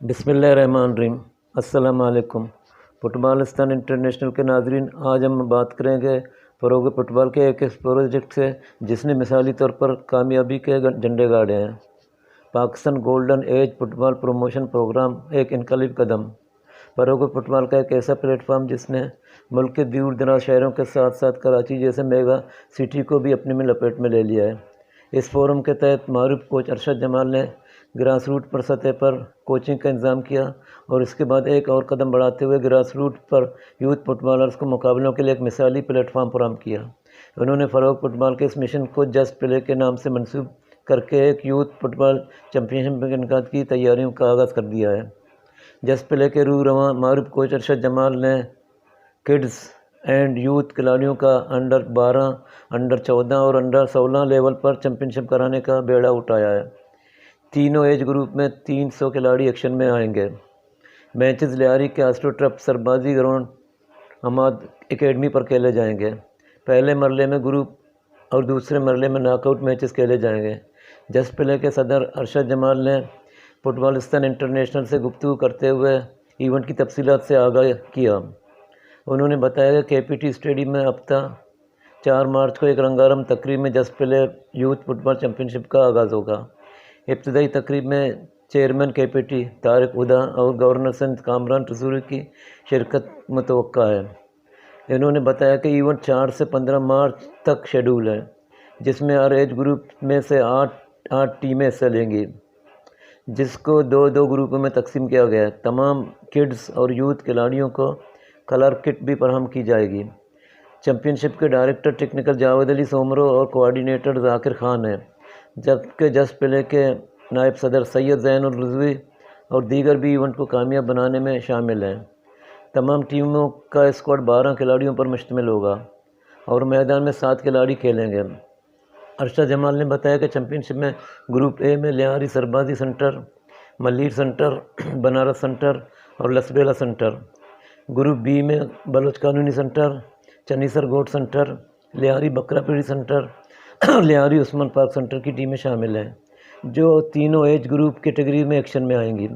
بسم اللہ الرحمن الرحیم۔ السلام علیکم فٹ بالستان انٹرنیشنل کے ناظرین، آج ہم بات کریں گے فروغ فٹ بال کے ایک پروجیکٹ سے جس نے مثالی طور پر کامیابی کے جھنڈے گاڑے ہیں۔ پاکستان گولڈن ایج فٹ بال پروموشن پروگرام ایک انقلابی قدم۔ فروغ فٹ بال کا ایک ایسا پلیٹ فارم جس نے ملک کے دور دراز شہروں کے ساتھ ساتھ کراچی جیسے میگا سٹی کو بھی اپنے میں لپیٹ میں لے لیا ہے۔ اس فورم کے تحت معروف کوچ ارشد جمال نے گراس روٹ پر سطح پر کوچنگ کا انتظام کیا اور اس کے بعد ایک اور قدم بڑھاتے ہوئے گراس روٹ پر یوتھ فٹ بالرز کو مقابلوں کے لیے ایک مثالی پلیٹ فارم فراہم کیا۔ انہوں نے فروغ فٹ بال کے اس مشن کو جسٹ پلے کے نام سے منسوب کر کے ایک یوتھ فٹ بال چیمپئن شپ کے انعقاد کی تیاریوں کا آغاز کر دیا ہے۔ جسٹ پلے کے روح رواں معروف کوچ ارشد جمال نے کڈز اینڈ یوتھ کھلاڑیوں کا انڈر 12، انڈر 14 اور انڈر 16 لیول پر چیمپئن شپ کرانے کا بیڑا اٹھایا ہے۔ تینوں ایج گروپ میں 300 کھلاڑی ایکشن میں آئیں گے۔ میچز لیاری کے astro turf Sarbazi ground Hammad academy پر کھیلے جائیں گے۔ پہلے مرحلے میں گروپ اور دوسرے مرحلے میں ناک آؤٹ میچز کھیلے جائیں گے۔ جسٹ پلے کے صدر ارشد جمال نے فٹ بالستان انٹرنیشنل سے گفتگو کرتے ہوئے ایونٹ کی تفصیلات سے آگاہ کیا۔ انہوں نے بتایا کہ کے پی ٹی اسٹیڈیم میں ہفتہ 4 مارچ کو ایک رنگارنگ تقریب میں جسٹ پلے یوتھ فٹ بال چیمپئن شپ کا آغاز ہوگا۔ ابتدائی تقریب میں چیئرمین کے پی ٹی طارق ہدا اور گورنر سندھ کامران رسولی کی شرکت متوقع ہے۔ انہوں نے بتایا کہ ایونٹ 4 سے 15 مارچ تک شیڈول ہے، جس میں ہر ایج گروپ میں سے 8 ٹیمیں حصہ لیں گی، جس کو 2 گروپوں میں تقسیم کیا گیا ہے۔ تمام کڈز اور یوتھ کھلاڑیوں کو کلر کٹ بھی فراہم کی جائے گی۔ چیمپئن شپ کے ڈائریکٹر ٹیکنیکل جاوید علی سومرو اور کوآرڈینیٹر ذاکر خان ہیں، جبکہ جسٹ پلے کے نائب صدر سید زین الرضوی اور دیگر بھی ایونٹ کو کامیاب بنانے میں شامل ہیں۔ تمام ٹیموں کا اسکواڈ 12 کھلاڑیوں پر مشتمل ہوگا اور میدان میں 7 کھلاڑی کھیلیں گے۔ ارشد جمال نے بتایا کہ چیمپئن شپ میں گروپ اے میں Lyari Sarbazi centre, Malir centre, Banaras centre اور لسبیلا سنٹر، گروپ بی میں بلوچ قانونی centre, Chanesar Goth centre, Lyari Bakra Peeri centre اور لیاری عثمان پارک سنٹر کی ٹیمیں شامل ہیں، جو تینوں ایج گروپ کیٹیگری میں ایکشن میں آئیں گی۔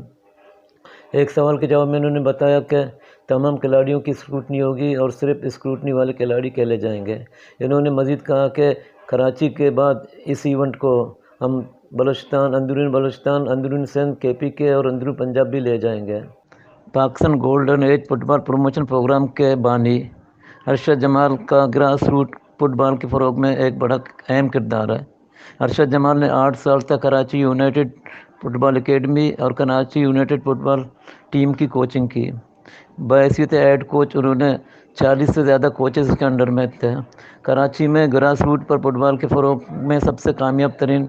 ایک سوال کے جواب میں انہوں نے بتایا کہ تمام کھلاڑیوں کی اسکروٹنی ہوگی اور صرف اسکروٹنی والے کھلاڑی کھیلے جائیں گے۔ انہوں نے مزید کہا کہ کراچی کے بعد اس ایونٹ کو ہم بلوچستان، اندرون سندھ، کے پی کے اور اندرون پنجاب بھی لے جائیں گے۔ پاکستان گولڈن ایج فٹ بال پروموشن پروگرام کے بانی ارشد جمال کا گراس روٹ فٹ بال کے فروغ میں ایک بڑا اہم کردار ہے۔ ارشد جمال نے 8 سال تک کراچی یونائٹڈ فٹ بال اکیڈمی اور کراچی یونائٹڈ فٹ بال ٹیم کی کوچنگ کی۔ بحیثیت ہیڈ کوچ انہوں نے 40 سے زیادہ کوچز کے انڈر میں تھے۔ کراچی میں گراس روٹ پر فٹ بال کے فروغ میں سب سے کامیاب ترین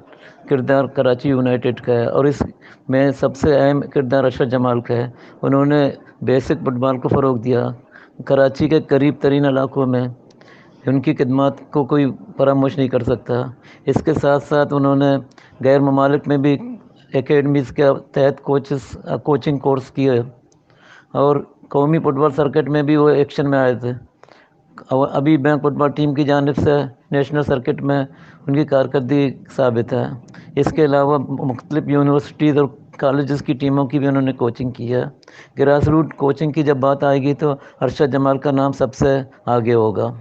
کردار کراچی یونائٹڈ کا ہے اور اس میں سب سے اہم کردار ارشد جمال کا ہے۔ انہوں نے بیسک فٹ بال کو فروغ دیا۔ کراچی کے قریب ترین علاقوں میں ان کی خدمات کو کوئی فراموش نہیں کر سکتا۔ اس کے ساتھ ساتھ انہوں نے غیر ممالک میں بھی اکیڈمیز کے تحت کوچنگ کورس کیے اور قومی فٹ بال سرکٹ میں بھی وہ ایکشن میں آئے تھے۔ ابھی بینک فٹ بال ٹیم کی جانب سے نیشنل سرکٹ میں ان کی کارکردگی ثابت ہے۔ اس کے علاوہ مختلف یونیورسٹیز اور کالجز کی ٹیموں کی بھی انہوں نے کوچنگ کی ہے۔ گراس روٹ کوچنگ کی جب بات آئے گی تو ارشد جمال کا نام سب سے آگے ہوگا۔